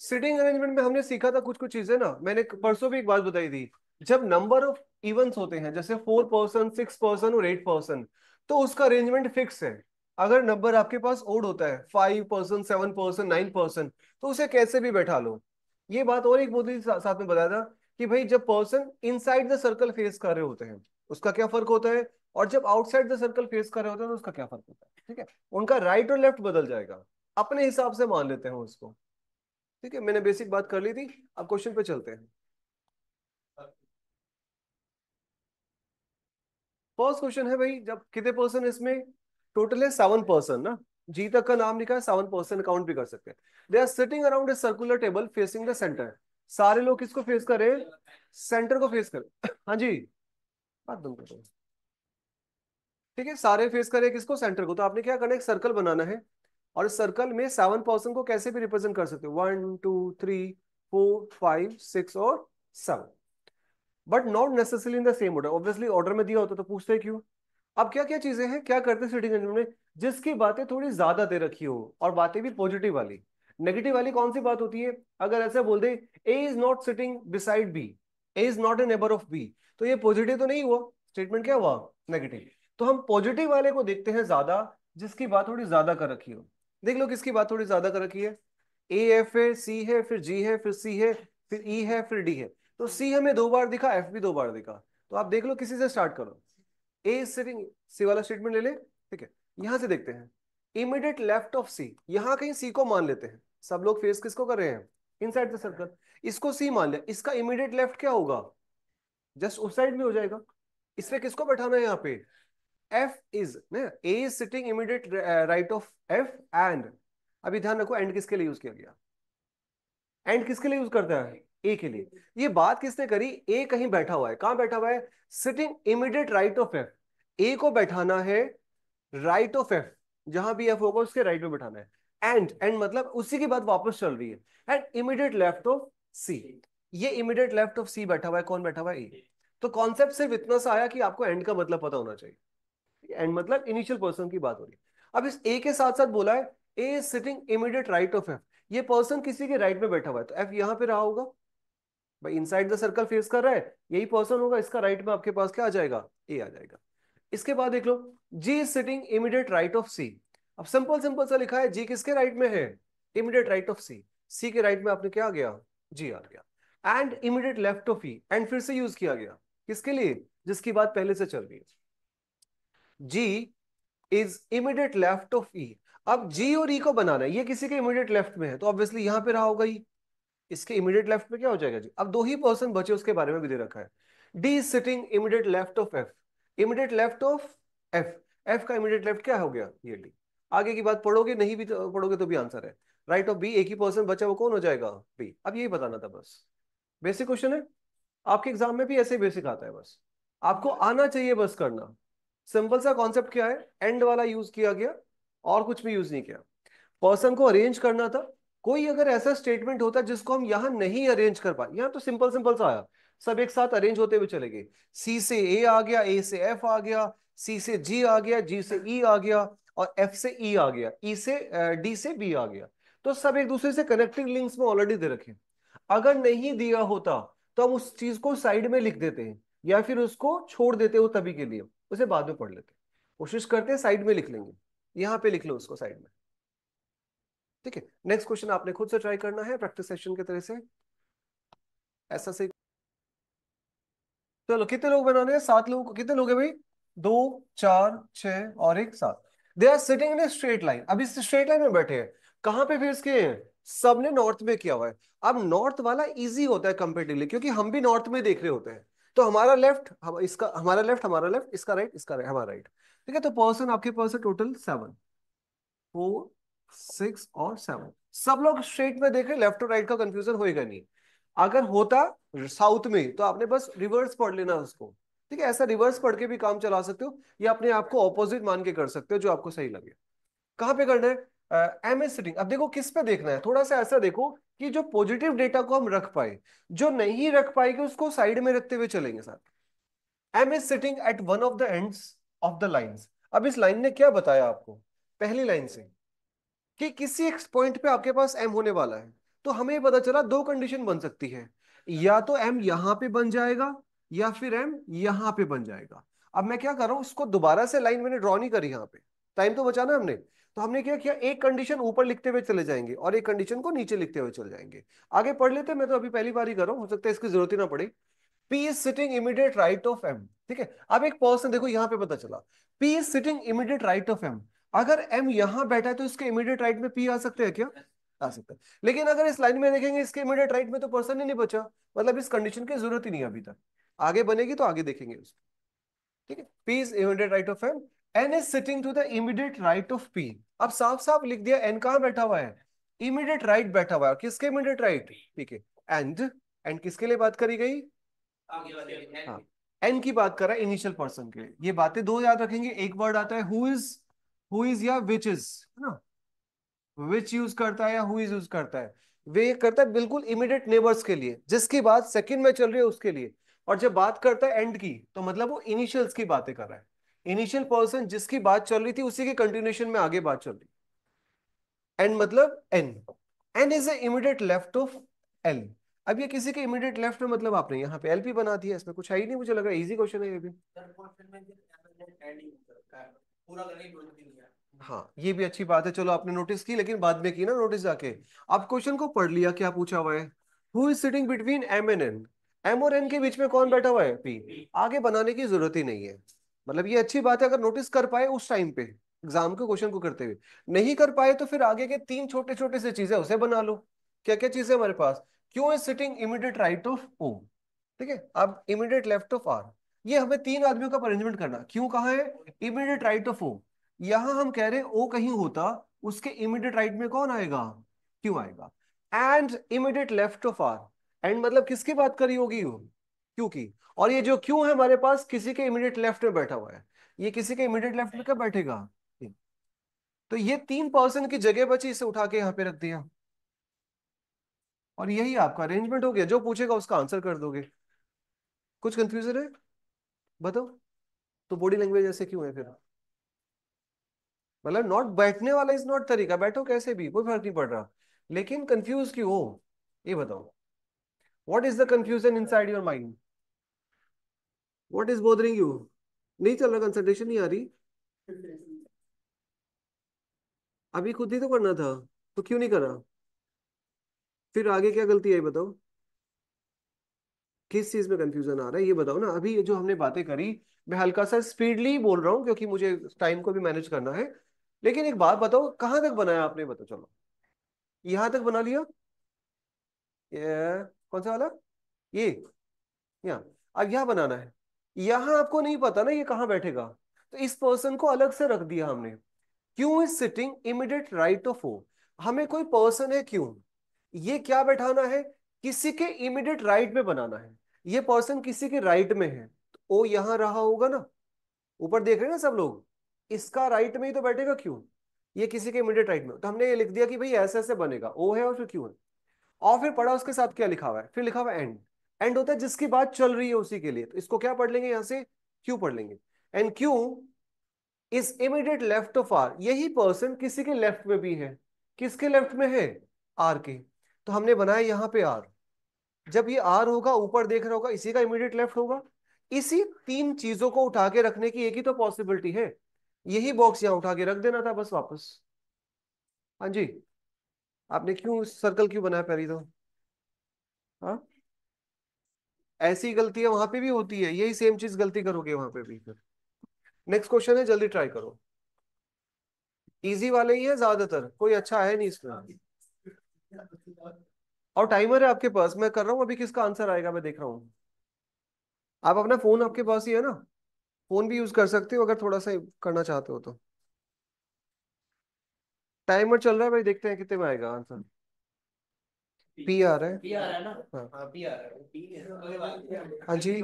Sitting arrangement में हमने सीखा था कुछ कुछ चीजें ना, मैंने परसों भी एक बात बताई थी। जब नंबर ऑफ इवेंट्स होते हैं जैसे 4 पर्सन 6 पर्सन और 8 पर्सन, तो उसका अरेंजमेंट फिक्स है। अगर नंबर आपके पास ओड होता है 5 पर्सन 7 पर्सन 9 पर्सन, तो उसे कैसे भी बैठा लो। ये बात और एक बोली साथ में बताया था कि भाई जब person inside the circle face कर रहे होते हैं उसका क्या फर्क होता है, और जब आउटसाइड द सर्कल फेस कर रहे होते हैं तो उसका क्या फर्क होता है। ठीक है, उनका राइट और लेफ्ट बदल जाएगा, अपने हिसाब से मान लेते हैं उसको। ठीक है, मैंने बेसिक बात कर ली थी, अब क्वेश्चन पे चलते हैं। फर्स्ट क्वेश्चन है भाई, जब कितने पर्सन इसमें, टोटल है 7 पर्सन ना, जी तक का नाम लिखा है, 7 पर्सन काउंट भी कर सकते हैं। They are sitting around a circular table facing the centre. सारे लोग किसको फेस कर रहे हैं, सेंटर को फेस कर हाँ जी, बात बंद कर दो। ठीक है, सारे फेस करे किसको, सेंटर को। तो आपने क्या करना है, एक सर्कल बनाना है, और इस सर्कल में 7 पर्सन को कैसे भी रिप्रेजेंट कर सकते हो, 1 2 3 4 5 6 और 7, but not necessarily in the same order. Obviously order में दिया होता तो पूछते क्यों। अब क्या क्या चीजें हैं, क्या करते हैं सिटिंग अरेंजमेंट में, जिसकी बातें थोड़ी ज्यादा दे रखी हो और बातें भी पॉजिटिव वाली। नेगेटिव वाली कौन सी बात होती है, अगर ऐसे बोल दे A is not sitting beside B, A is not a neighbour of B, तो ये पॉजिटिव तो नहीं हुआ, स्टेटमेंट क्या हुआ, नेगेटिव। तो हम पॉजिटिव वाले को देखते हैं ज्यादा, जिसकी बात थोड़ी ज्यादा कर रखी हो। देख लो किसकी बात थोड़ी ज्यादा कर रखी है, ए एफ है, सी है, फिर जी है, फिर सी है, फिर ई है, फिर डी है। तो सी हमें 2 बार दिखा, एफ भी 2 बार दिखा। तो आप देख लो किसी से स्टार्ट करो, ए सिटिंग, सी वाला स्टेटमेंट ले ले। ठीक है, यहां से देखते हैं, इमीडिएट लेफ्ट ऑफ सी, यहां कहीं सी को मान लेते हैं, सब लोग फेस किसको कर रहे हैं, इनसाइड द सर्कल। इसको सी मान लिया, इसका इमीडिएट लेफ्ट क्या होगा, जस्ट उस साइड में हो जाएगा। इसमें किसको बैठाना है यहाँ पे, एफ इज ना, A is sitting immediate right of F and, अभी ध्यान रखो एंड किसके लिए यूज किया गया, एंड किसके लिए यूज करता है, ए के लिए। ये बात किसने करी, ए कहीं बैठा हुआ है, कहां बैठा हुआ है, sitting immediate right of F. A को बैठाना है राइट ऑफ एफ, जहां भी एफ होगा उसके राइट में बैठाना है। एंड एंड मतलब उसी की बात वापस चल रही है, एंड इमीडिएट लेफ्ट ऑफ सी। ये इमीडिएट लेफ्ट ऑफ सी बैठा हुआ है, कौन बैठा हुआ है, ए। तो कॉन्सेप्ट सिर्फ इतना सा आया कि आपको एंड का मतलब पता होना चाहिए, एंड मतलब इनिशियल पर्सन की बात हो रही है। अब इस ए के साथ साथ बोला है A is sitting immediate right of F, ये पर्सन किसी के राइट में बैठा हुआ है, तो एफ यहां पे रहा होगा, भाई इनसाइड द सर्कल फेस कर रहा है, यही पर्सन होगा, इसका राइट में आपके पास क्या आ जाएगा, ए आ जाएगा। इसके बाद देख लो, G is sitting immediate right of C. अब सिंपल सिंपल सा लिखा है, जी किसके राइट में है, इमीडिएट राइट ऑफ सी, सी के राइट में आपने क्या आ गया, जी आ गया। And immediate left of E, and फिर से यूज किया गया, किसके लिए, जिसकी बात पहले से चल रही है, जी इज इमीडिएट लेफ्ट ऑफ ई। अब जी और ई को बनाना है, ये किसी के इमीडिएट लेफ्ट में है, तो ऑब्वियसली यहां पे रहा होगा ही, इसके इमीडिएट लेफ्ट में क्या हो जाएगा जी। अब 2 ही पर्सन बचे, उसके बारे में भी दे रखा है, D is sitting immediate left of F, immediate left of F, F का इमीडिएट लेफ्ट क्या हो गया, ये डी। आगे की बात पढ़ोगे नहीं भी तो पढ़ोगे तो भी आंसर है, राइट ऑफ बी, एक ही पर्सन बचा वो कौन हो जाएगा, बी। अब यही बताना था बस, बेसिक क्वेश्चन है, आपके एग्जाम में भी ऐसे ही बेसिक आता है, बस आपको आना चाहिए बस करना। सिंपल सा कॉन्सेप्ट क्या है, एंड वाला यूज किया गया, और कुछ भी यूज नहीं किया। पर्सन को अरेंज करना था, कोई अगर ऐसा स्टेटमेंट होता जिसको हम यहां नहीं अरेंज कर पाए, यहां तो सिंपल सिंपल सा आया, सब एक साथ अरेंज होते हुए चले गए, सी से ए आ गया, ए से एफ आ गया, सी से जी आ गया, जी से ई आ गया, और एफ से ई आ गया, ई से डी से बी आ गया। तो सब एक दूसरे से कनेक्टिंग लिंक्स में ऑलरेडी दे रखे। अगर नहीं दिया होता तो हम उस चीज को साइड में लिख देते हैं, या फिर उसको छोड़ देते हो तभी के लिए, उसे बाद में पढ़ लेते। कोशिश करते हैं साइड में लिख लेंगे, यहां पे लिख लो उसको साइड में। ठीक है, नेक्स्ट क्वेश्चन आपने खुद से ट्राई करना है प्रैक्टिस सेशन की तरह से, ऐसा से। चलो कितने लोग बनाने हैं, 7 लोगों को, कितने लोग हैं भाई, 2 4 6 और एक 7। They are sitting in a straight line, अभी स्ट्रेट लाइन में बैठे हैं, कहां पे फेस किए हैं, सबने नॉर्थ में किया हुआ है। अब नॉर्थ वाला इजी होता है कंपेरेटिवली, क्योंकि हम भी नॉर्थ में देख रहे होते हैं। तो हमारा लेफ्ट, हम इसका, हमारा लेफ्ट, इसका राइट, इसका राइट, हमारा राइट। ठीक है, तो पर्सन आपके पास है टोटल 7, 4 6 और 7, सब लोग स्ट्रेट में देख रहे, लेफ्ट और राइट का कंफ्यूजन होएगा नहीं। अगर होता साउथ में तो आपने बस रिवर्स पढ़ लेना उसको। ठीक है, ऐसा रिवर्स पढ़ के भी काम चला सकते हो, या अपने आप को ऑपोजिट मान के कर सकते हो, जो आपको सही लगे। कहां पे करना है, एम एस सिटिंग। अब देखो किस पे देखना है, थोड़ा सा ऐसा देखो कि जो पॉजिटिव डेटा को हम रख पाए, जो नहीं रख पाएंगे उसको साइड में रखते हुए चलेंगे साथ। M is sitting at one of the ends of the lines. अब इस लाइन ने क्या बताया आपको, पहली लाइन से, कि किसी एक पॉइंट पे आपके पास एम होने वाला है, तो हमें पता चला दो कंडीशन बन सकती है, या तो एम यहां पे बन जाएगा या फिर एम यहां पे बन जाएगा। अब मैं क्या कर रहा हूं, इसको दोबारा से लाइन मैंने ड्रॉ नहीं करी, यहाँ पे टाइम तो बचाना हमने। तो हमने क्या किया, एक कंडीशन ऊपर लिखते हुए चले जाएंगे और एक कंडीशन को नीचे लिखते हुए चले जाएंगे। आगे पढ़ लेते हैं, मैं तो अभी पहली बार ही कर रहा हूं, हो सकता है इसकी जरूरत ही ना पड़े। P is sitting immediate right of M। ठीक है, अब एक पर्सन देखो यहाँ पे पता चला, P is sitting immediate right of M। अगर M यहां बैठा है तो इसके इमीडिएट राइट में P आ सकते हैं क्या? आ सकता है। लेकिन अगर इस लाइन में देखेंगे इसके इमीडिएट राइट में तो पर्सन ही नहीं बचा, मतलब इस कंडीशन की जरूरत ही नहीं अभी तक। आगे बनेगी तो आगे देखेंगे उसको। ठीक है, P is immediate right of M, N is sitting to the immediate right of P। अब साफ साफ लिख दिया N कहां बैठा हुआ है, इमीडिएट राइट बैठा हुआ है। किसके इमीडिएट राइट? ठीक है, एंड किसके लिए बात करी गई? हाँ, एन की बात कर रहा है इनिशियल पर्सन के लिए। ये बातें दो याद रखेंगे, एक वर्ड आता है हु इज या विच इज, है ना? विच यूज करता है या हु इज यूज करता है, वे करता है बिल्कुल इमीडिएट नेबर्स के लिए, जिसकी बात सेकंड में चल रही है उसके लिए। और जब बात करता है एंड की, तो मतलब वो इनिशियल्स की बातें कर रहा है। इनिशियल पर्सन जिसकी बात चल रही थी उसी के कंटिन्यूएशन में आगे बात चल रही। एंड मतलब N, N is the immediate left of L. अब ये किसी के इमीडिएट लेफ्ट में, मतलब आपने यहाँ पे एलपी बना दिया, इसमें कुछ है ही नहीं, मुझे लग रहा है इजी क्वेश्चन है ये भी। हाँ, ये भी अच्छी बात है, चलो आपने नोटिस की, लेकिन बाद में की ना नोटिस जाके। अब क्वेश्चन को पढ़ लिया, क्या पूछा हुआ है, who is sitting between M and N. M और एन के बीच में कौन बैठा हुआ है? पी। आगे बनाने की जरूरत ही नहीं है, मतलब ये अच्छी बात है अगर नोटिस कर पाए उस टाइम पे एग्जाम के क्वेश्चन को करते हुए। नहीं कर पाए तो फिर आगे के तीन छोटे छोटे से चीजें उसे बना लो। क्या क्या चीजें हमारे पास, Q is sitting immediate right of O. ठीक है, अब इमीडिएट लेफ्ट ऑफ आर। ये हमें तीन आदमियों का अरेंजमेंट करना, क्यों कहाँ है, इमीडिएट राइट ऑफ ओ। यहां हम कह रहे हैं ओ कहीं होता, उसके इमीडिएट राइट में कौन आएगा? क्यों आएगा। And immediate left of R, and मतलब किसकी बात करी होगी? क्यों की। और ये जो क्यों है हमारे पास किसी के इमीडिएट लेफ्ट में बैठा हुआ है, ये किसी के इमीडिएट लेफ्ट में कब बैठेगा? तो ये तीन पर्सन की जगह बची, इसे उठा के यहाँ पे रख दिया, और यही आपका अरेंजमेंट हो गया। जो पूछेगा उसका आंसर कर दोगे। कुछ कंफ्यूजन है? बताओ। तो बॉडी लैंग्वेज ऐसे क्यों है फिर? मतलब नॉट बैठने वाला इज नॉट तरीका, बैठो कैसे भी कोई फर्क नहीं पड़ रहा, लेकिन कंफ्यूज क्यों हो, ये बताओ। What is the confusion inside your mind? What is bothering you? नहीं चल रहा, कंसंट्रेशन नहीं आ रही? अभी खुद ही तो करना था, तो क्यों नहीं करा? फिर आगे क्या गलती है बताओ, किस चीज में कंफ्यूजन आ रहा है ये बताओ ना। अभी ये जो हमने बातें करी, मैं हल्का सा स्पीडली बोल रहा हूँ क्योंकि मुझे टाइम को भी मैनेज करना है। लेकिन एक बात बताओ, कहाँ तक बनाया आपने, बताओ चलो। यहां तक बना लिया, ये कौन सा वाला, ये, यहाँ। अब यहाँ बनाना है, यहाँ आपको नहीं पता ना ये कहाँ बैठेगा, तो इस पर्सन को अलग से रख दिया हमने। Q is sitting immediate right of O. हमें कोई पर्सन है क्यों, ये क्या बैठाना है, किसी के इमीडिएट राइट में बनाना है। ये पर्सन किसी के राइट में है, तो ओ यहां रहा होगा ना, ऊपर देख रहे हैं ना सब लोग, इसका राइट में ही तो बैठेगा क्यों, ये किसी के इमीडिएट राइट में। तो हमने ये लिख दिया कि भाई ऐसे ऐसे बनेगा, ओ है और फिर क्यों है। और फिर पढ़ा उसके साथ क्या लिखा हुआ है, फिर लिखा हुआ है एंड। एंड होता है जिसकी बात चल रही है उसी के लिए, तो इसको क्या पढ़ लेंगे यहां से, क्यों पढ़ लेंगे। And Q is immediate left of R, यही पर्सन किसी के लेफ्ट में भी है। किसके लेफ्ट में है? आर के। तो हमने बनाया यहाँ पे आर। जब ये आर होगा, ऊपर देख रहा होगा, इसी का इमीडिएट लेफ्ट होगा। इसी तीन चीजों को उठा के रखने की एक ही तो पॉसिबिलिटी है, यही बॉक्स यहां उठा के रख देना था बस वापस। हाँ जी। आपने क्यों सर्कल क्यों बनाया पहले तो? हाँ, ऐसी गलतियां वहां पे भी होती है, यही सेम चीज गलती करोगे वहां पे भी फिर। नेक्स्ट क्वेश्चन है, जल्दी ट्राई करो। इजी वाले ही है ज्यादातर, कोई अच्छा है नहीं इसमें। और टाइमर है आपके पास, मैं कर रहा हूँ अभी, किसका आंसर आएगा मैं देख रहा हूँ। आप अपना फोन आपके पास ही है ना, फोन भी यूज कर सकते हो अगर थोड़ा सा करना चाहते हो तो। टाइमर चल रहा है भाई, देखते हैं कितने में आएगा आंसर। पी आ रहा है, पी आ रहा है ना? हाँ, हाँ पी आ रहा है, पी है। हाँ जी,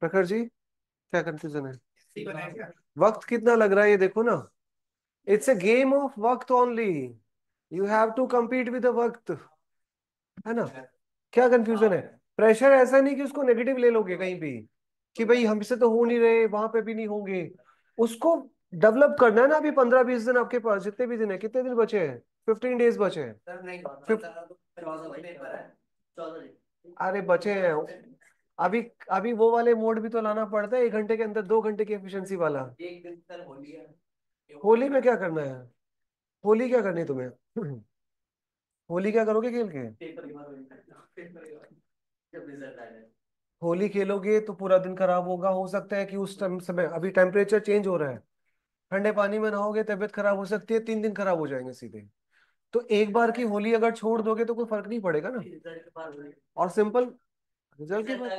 प्रखर जी, क्या कंफ्यूजन है? वक्त कितना लग रहा है ये देखो ना, इट्स ए गेम ऑफ वक्त only, you have to compete with the वक्त, है ना? क्या कंफ्यूजन है? प्रेशर ऐसा नहीं कि उसको नेगेटिव ले लोगे कहीं भी, कि भाई हमसे तो हो नहीं रहे, वहां पे भी नहीं होंगे। उसको डेवलप करना है ना, अभी 15-20 दिन आपके पास, जितने भी दिन है, कितने दिन बचे हैं? 15 days बचे हैं। अरे बचे हैं अभी। अभी वो वाले मोड भी तो लाना पड़ता है, 1 घंटे के अंदर 2 घंटे की एफिशिएंसी वाला। होली में क्या करना है? होली क्या करनी है तुम्हें? होली क्या करोगे खेल के? होली खेलोगे तो पूरा दिन खराब होगा, हो सकता है कि उस टाइम समय अभी टेम्परेचर चेंज हो रहा है, ठंडे पानी में नहाओगे तबीयत खराब हो सकती है, 3 दिन खराब हो जाएंगे सीधे। तो एक बार की होली अगर छोड़ दोगे तो कोई फर्क नहीं पड़ेगा ना। और सिंपल रिजल्ट की बात,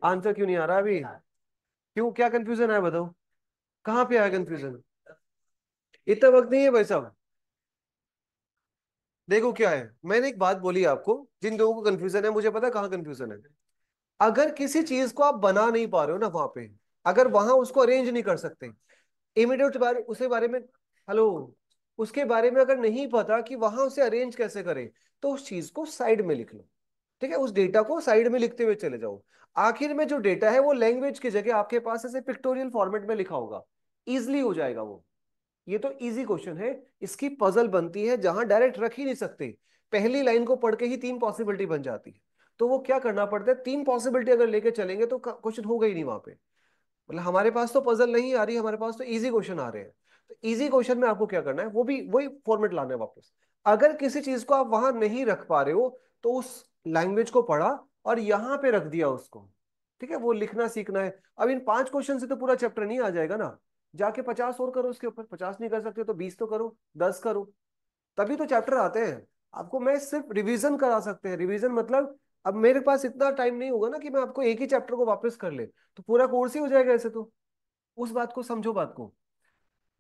आंसर क्यों नहीं आ रहा अभी? क्यों, क्या कंफ्यूजन है बताओ? कहाँ पे आया कंफ्यूजन? इतना वक्त नहीं है भाई साहब। देखो क्या है, मैंने एक बात बोली आपको, जिन लोगों को कंफ्यूजन है मुझे पता है कहाँ कंफ्यूजन है। अगर किसी चीज को आप बना नहीं पा रहे हो ना वहां पे, अगर वहां उसको अरेंज नहीं कर सकते, इमीडिएट बारे उसके बारे में, हेलो, उसके बारे में अगर नहीं पता कि वहां उसे अरेंज कैसे करें, तो उस चीज को साइड में लिख लो। ठीक है, उस डेटा को साइड में लिखते हुए चले जाओ। आखिर में जो डेटा है वो लैंग्वेज की जगह आपके पास ऐसे पिक्टोरियल फॉर्मेट में लिखा होगा, इजिली हो जाएगा वो। ये तो इजी क्वेश्चन है। इसकी पजल बनती है जहां डायरेक्ट रख ही नहीं सकते, पहली लाइन को पढ़ के ही 3 पॉसिबिलिटी बन जाती है। तो वो क्या करना पड़ता है, 3 पॉसिबिलिटी अगर लेके चलेंगे तो क्वेश्चन होगा ही नहीं वहां पे। मतलब हमारे पास तो पजल नहीं आ रही, हमारे पास तो इजी क्वेश्चन आ रहे हैं। तो इजी क्वेश्चन में आपको क्या करना है, वो भी वही फॉर्मेट लाना है वापस। अगर किसी चीज को आप वहां नहीं रख पा रहे हो, तो उस लैंग्वेज को पढ़ा और यहां पे रख दिया उसको। ठीक है, वो लिखना सीखना है। अब इन 5 क्वेश्चन से तो पूरा चैप्टर नहीं आ जाएगा ना। जाके 50 और करो उसके ऊपर, 50 नहीं कर सकते तो 20 तो करो, 10 करो, तभी तो चैप्टर आते हैं। आपको मैं सिर्फ रिवीजन करा सकते हैं, रिवीजन मतलब अब मेरे पास इतना टाइम नहीं होगा ना कि मैं आपको एक ही चैप्टर को वापस कर ले, तो पूरा कोर्स ही हो जाएगा ऐसे तो। उस बात को समझो, बात को।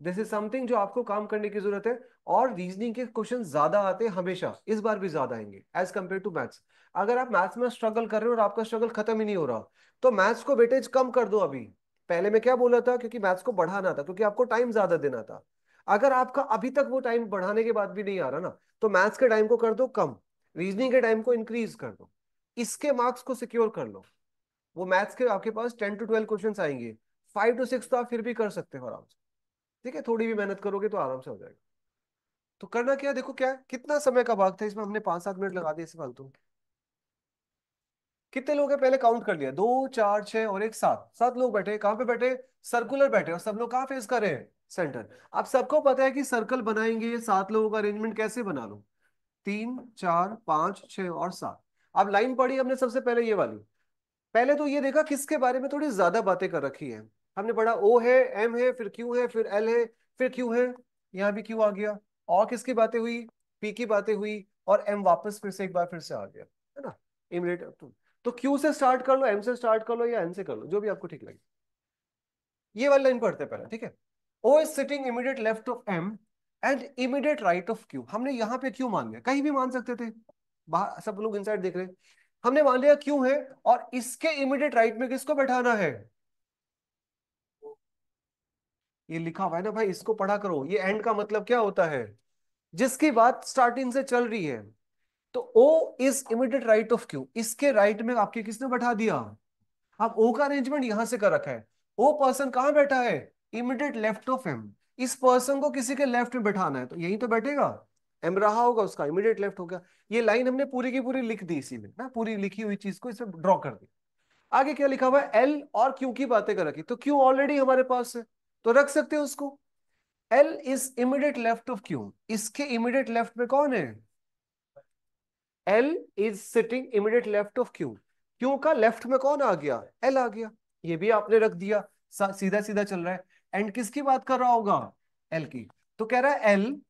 दिस इज समथिंग जो आपको काम करने की जरूरत है। और रीजनिंग के क्वेश्चन ज्यादा आते हैं हमेशा, इस बार भी ज्यादा आएंगे एज कंपेयर टू मैथ्स। अगर आप मैथ्स में स्ट्रगल कर रहे हो और आपका स्ट्रगल खत्म ही नहीं हो रहा, तो मैथ्स को वेटेज कम कर दो अभी। पहले मैं क्या बोला था, क्योंकि मैथ्स को बढ़ाना था, क्योंकि आपको टाइम ज्यादा देना था। अगर आपका अभी तक वो टाइम बढ़ाने के बाद भी नहीं आ रहा ना, तो मैथ्स के टाइम को कर दो कम, रीजनिंग के टाइम को इंक्रीज कर दो, इसके मार्क्स को सिक्योर कर लो। वो मैथ्स के आपके पास 10 to 12 क्वेश्चन आएंगे, 5 to 6 तो आप फिर भी कर सकते हो आराम से। ठीक है, थोड़ी भी मेहनत करोगे तो आराम से हो जाएगा। तो करना क्या है, देखो क्या है, कितना समय का भाग था इसमें, हमने 5-7 मिनट लगा दिए इसे फालतू। कितने लोग हैं पहले काउंट कर लिया, 2 4 6 और एक 7, 7 लोग बैठे, कहाँ पे बैठे? सर्कुलर बैठे, और सब लोग कहाँ फेस कर रहे हैं? सेंटर। अब सबको पता है कि सर्कल बनाएंगे, 7 लोगों का अरेंजमेंट कैसे बना लो, 3 4 5 6 और 7। अब लाइन पढ़ी हमने सबसे पहले ये वाली। पहले तो ये देखा किसके बारे में थोड़ी ज्यादा बातें कर रखी है। हमने पढ़ा ओ है, एम है, फिर क्यू है, फिर एल है, फिर क्यू है, यहाँ भी क्यू आ गया। और किसकी बातें हुई? पी की बातें हुई, और एम वापस फिर से एक बार फिर से आ गया, है ना? इमीडिएट। तो क्यू से स्टार्ट कर लो, एम से स्टार्ट कर लो, या एन से कर लो, जो भी आपको ठीक लगे। ये वाली लाइन पढ़ते हैं पहले, ठीक है। O is sitting immediate left of M and immediate right of Q. हमने यहाँ पे क्यू मान लिया, कहीं भी मान सकते थे, बाहर सब लोग इनसाइड देख रहे हैं। हमने मान लिया क्यू है, और इसके इमीडिएट राइट में किसको बैठाना है? ये लिखा हुआ है ना भाई, इसको पढ़ा करो। ये एंड का मतलब क्या होता है? जिसकी बात स्टार्टिंग से चल रही है। तो O is immediate right of Q, इसके राइट में आपके किसने बैठा दिया? अब ओ का अरेंजमेंट यहां से कर रखा है। ओ पर्सन कहां बैठा है? Immediate left of M. इस पर्सन को किसी के लेफ्ट में बैठाना है, तो यही तो बैठेगा। एम रहा होगा, उसका इमीडिएट लेफ्ट हो गया। ये लाइन हमने पूरी की पूरी लिख दी इसी में ना, पूरी लिखी हुई चीज को इसमें ड्रॉ कर दी। आगे क्या लिखा हुआ है? एल और क्यू की बातें कर रखी, तो क्यू ऑलरेडी हमारे पास है, तो रख सकते हो उसको। L is immediate left of Q, इसके इमीडिएट लेफ्ट में कौन है? L is sitting immediate left of Q, Q का लेफ्ट में कौन आ गया? एल आ गया। ये भी आपने रख दिया, सीधा सीधा चल रहा है। एंड किसकी बात कर रहा होगा? एल की। तो कह रहा है L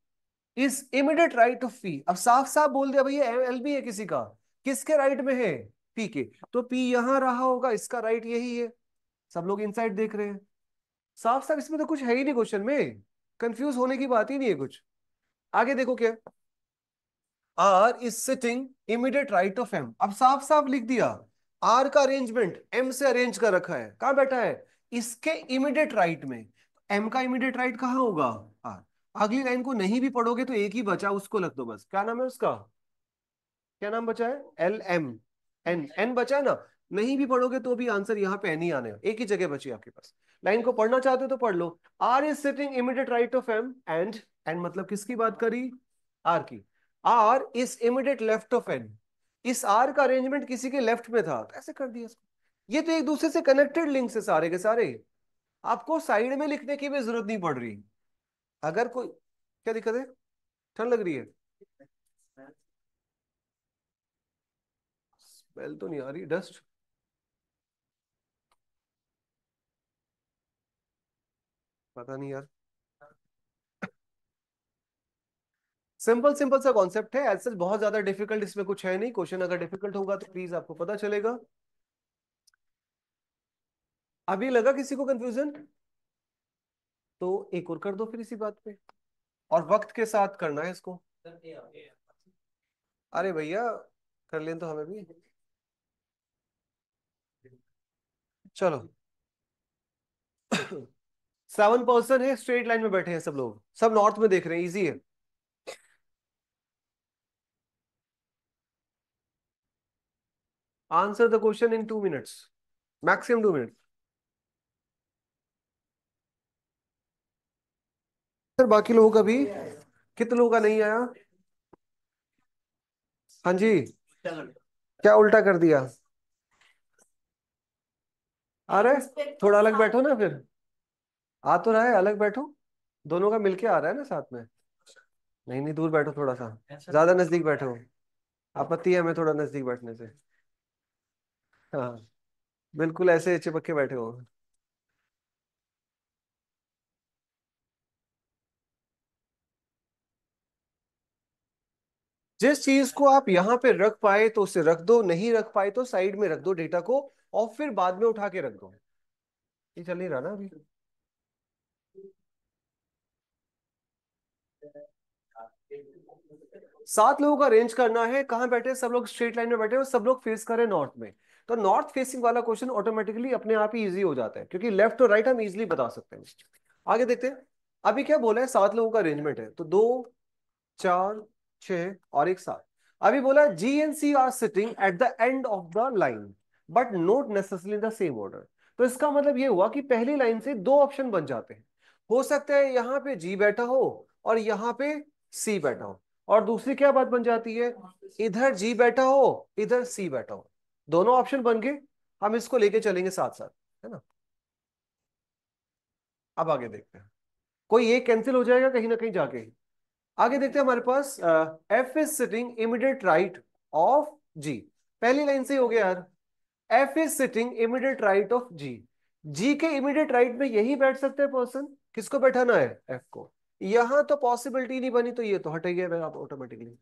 is immediate right of P. अब साफ साफ बोल दिया भैया, एल भी है किसी का, किसके राइट में है? पी के। तो पी यहां रहा होगा, इसका राइट यही है। सब लोग इनसाइड देख रहे हैं, साफ साफ, इसमें तो कुछ है ही नहीं क्वेश्चन में, कंफ्यूज होने की बात ही नहीं है कुछ। आगे देखो क्या, R is sitting immediate right of M. अब साफ साफ लिख दिया, आर का अरेंजमेंट एम से अरेंज कर रखा है, कहां बैठा है? इसके इमीडिएट राइट में। एम का इमीडिएट राइट कहां होगा? आर। अगली लाइन को नहीं भी पढ़ोगे तो एक ही बचा, उसको लग दो बस। क्या नाम है उसका? क्या नाम बचा है? L M. एन, एन बचा है ना। नहीं भी पढ़ोगे तो भी आंसर यहाँ पे नहीं आने, एक ही जगह बची आपके पास। लाइन को पढ़ना चाहते हो तो पढ़ लो। R is sitting immediate right of M and मतलब किसकी बात करी? आर की। R is immediate left of N. इस आर का अरेंजमेंट किसी के लेफ्ट में था तो ऐसे कर दिया इसको। ये तो एक दूसरे से कनेक्टेड लिंक है सारे के सारे। आपको साइड में लिखने की भी जरूरत नहीं पड़ रही। अगर कोई, क्या दिक्कत है? ठंड लग रही है? स्मेल तो नहीं आ रही, डस्ट। पता नहीं यार। सिंपल सिंपल सा कॉन्सेप्ट है, ऐसे बहुत ज्यादा डिफिकल्ट इसमें कुछ है नहीं। क्वेश्चन अगर डिफिकल्ट होगा तो प्लीज आपको पता चलेगा। अभी लगा किसी को कंफ्यूजन? तो एक और कर दो फिर इसी बात पे। और वक्त के साथ करना है इसको। अरे भैया, कर लें तो हमें भी। चलो। 7 पर्सन है, स्ट्रेट लाइन में बैठे हैं सब लोग, सब नॉर्थ में देख रहे हैं, इजी है। Answer the question in 2 minutes, maximum 2 minute. Sir बाकी लोगों का भी, कितने लोगों का नहीं आया? हाँ जी। क्या उल्टा कर दिया? अरे थोड़ा अलग बैठो ना फिर। आ तो रहा है, अलग बैठो। दोनों का मिलके आ रहा है ना साथ में। नहीं नहीं, दूर बैठो थोड़ा सा, ज्यादा नजदीक बैठो। आपत्ति है हमें थोड़ा नजदीक बैठने से। हाँ, बिल्कुल ऐसे चिपक के बैठे हो। जिस चीज को आप यहाँ पे रख पाए तो उसे रख दो, नहीं रख पाए तो साइड में रख दो डेटा को, और फिर बाद में उठा के रख दो। ये चल नहीं रहा ना अभी? 7 लोगों का अरेंज करना है, कहाँ बैठे हैं सब लोग? स्ट्रेट लाइन में बैठे हैं और सब लोग फेस कर रहे हैं नॉर्थ में। तो नॉर्थ फेसिंग वाला क्वेश्चन ऑटोमेटिकली अपने आप ही इजी हो जाता है, क्योंकि लेफ्ट और राइट हम इजीली बता सकते हैं। आगे देखते हैं। अभी क्या बोला है, 7 लोगों का अरेंजमेंट है, तो 2, 4, 6 और एक साथ। अभी बोला G and C are sitting at the end of the line but not necessarily in the same order. तो इसका मतलब ये हुआ कि पहली लाइन से 2 ऑप्शन बन जाते हैं। हो सकता है यहाँ पे जी बैठा हो और यहाँ पे सी बैठा हो। और दूसरी क्या बात बन जाती है, इधर जी बैठा हो इधर सी बैठा हो। दोनों ऑप्शन बन गए। हम इसको लेके चलेंगे साथ साथ, है ना? अब आगे देखते हैं। कोई एक कैंसिल हो जाएगा कहीं ना कहीं जाके। आगे देखते हैं हमारे पास, F is sitting immediate right of G. पहली लाइन से ही हो गया यार। F is sitting immediate right of G. G के इमीडिएट राइट में यही बैठ सकते हैं पर्सन। किसको बैठाना है? एफ को। यहां तो पॉसिबिलिटी नहीं बनी, तो ये तो हट ही गया आप ऑटोमेटिकली।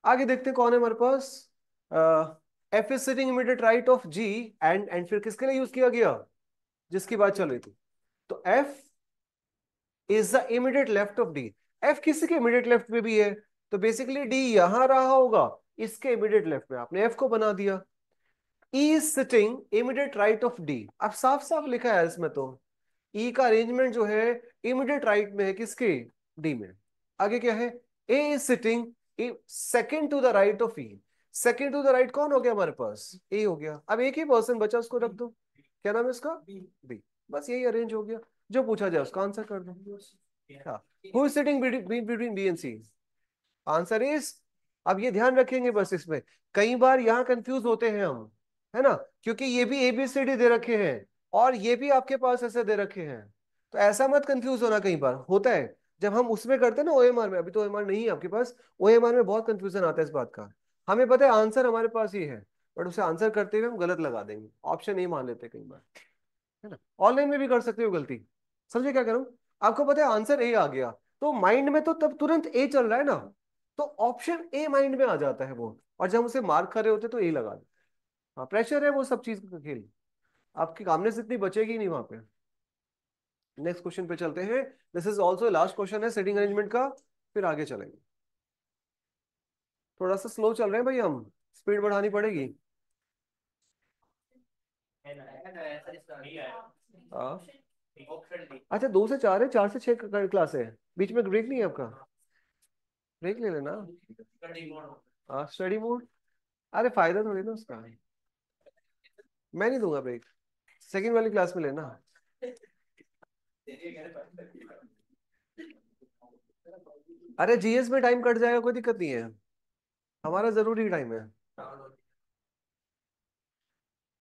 आगे देखते हैं कौन है हमारे पास। F is sitting immediate right of G and फिर किसके लिए यूज किया गया? जिसकी बात चल रही थी। तो F is the immediate left of D. F किसी के इमीडिएट लेफ्ट में भी है, तो बेसिकली डी यहां रहा होगा, इसके इमीडिएट लेफ्ट में आपने एफ को बना दिया। E is sitting immediate right of D. अब साफ साफ लिखा है इसमें तो, ई का अरेंजमेंट जो है इमीडिएट राइट में है किसके? डी में। आगे क्या है? A is sitting second to the right of E. Second to the right कौन हो गया हमारे पास? ए हो गया। अब एक ही पर्सन बचा, उसको रख दो। क्या नाम है उसका? बी। बस यही अरेंज हो गया। जो पूछा जाए उसका आंसर कर दो। हाँ। Who is sitting between B and C? Answer is, अब ये ध्यान रखेंगे बस इसमें, कई बार यहाँ कंफ्यूज होते हैं हम, है ना? क्योंकि ये भी एबीसीडी दे रखे हैं और ये भी आपके पास ऐसे दे रखे हैं। तो ऐसा मत कंफ्यूज होना, कई बार होता है जब हम उसमें करते हैं ना ओएमआर में। अभी तो ओएमआर नहीं है आपके पास, ओएमआर में बहुत कंफ्यूजन आता है इस बात का। हमें पता है आंसर हमारे पास ही है, बट उसे आंसर करते हुए हम गलत लगा देंगे, ऑप्शन नहीं मान लेते कई बार, है ना? ऑनलाइन में भी कर सकते हो गलती। समझे क्या करूं? आपको पता है आंसर ए आ गया, तो माइंड में तो तब तुरंत ए चल रहा है ना, तो ऑप्शन ए माइंड में आ जाता है वो, और जब उसे मार्क कर रहे होते तो ए लगा दो। हाँ, प्रेशर है वो सब चीज का खेल। आपकी कामनेस इतनी बचेगी नहीं वहां पे। नेक्स्ट क्वेश्चन पे चलते हैं। This is also last question है सेटिंग अरेंजमेंट का, फिर आगे चलेंगे। थोड़ा सा स्लो चल रहे हैं भाई हम, स्पीड बढ़ानी पड़ेगी। हाँ। अच्छा, 2 से 4 है, 4 से 6 क्लास है, बीच में ब्रेक नहीं है आपका? ब्रेक ले लेना। हाँ, स्टडी मोड। अरे फायदा थोड़ी ना उसका। मैं नहीं दूंगा ब्रेक, सेकंड वाली क्लास में लेना। अरे जीएस में टाइम कट जाएगा, कोई दिक्कत नहीं है, हमारा जरूरी टाइम है।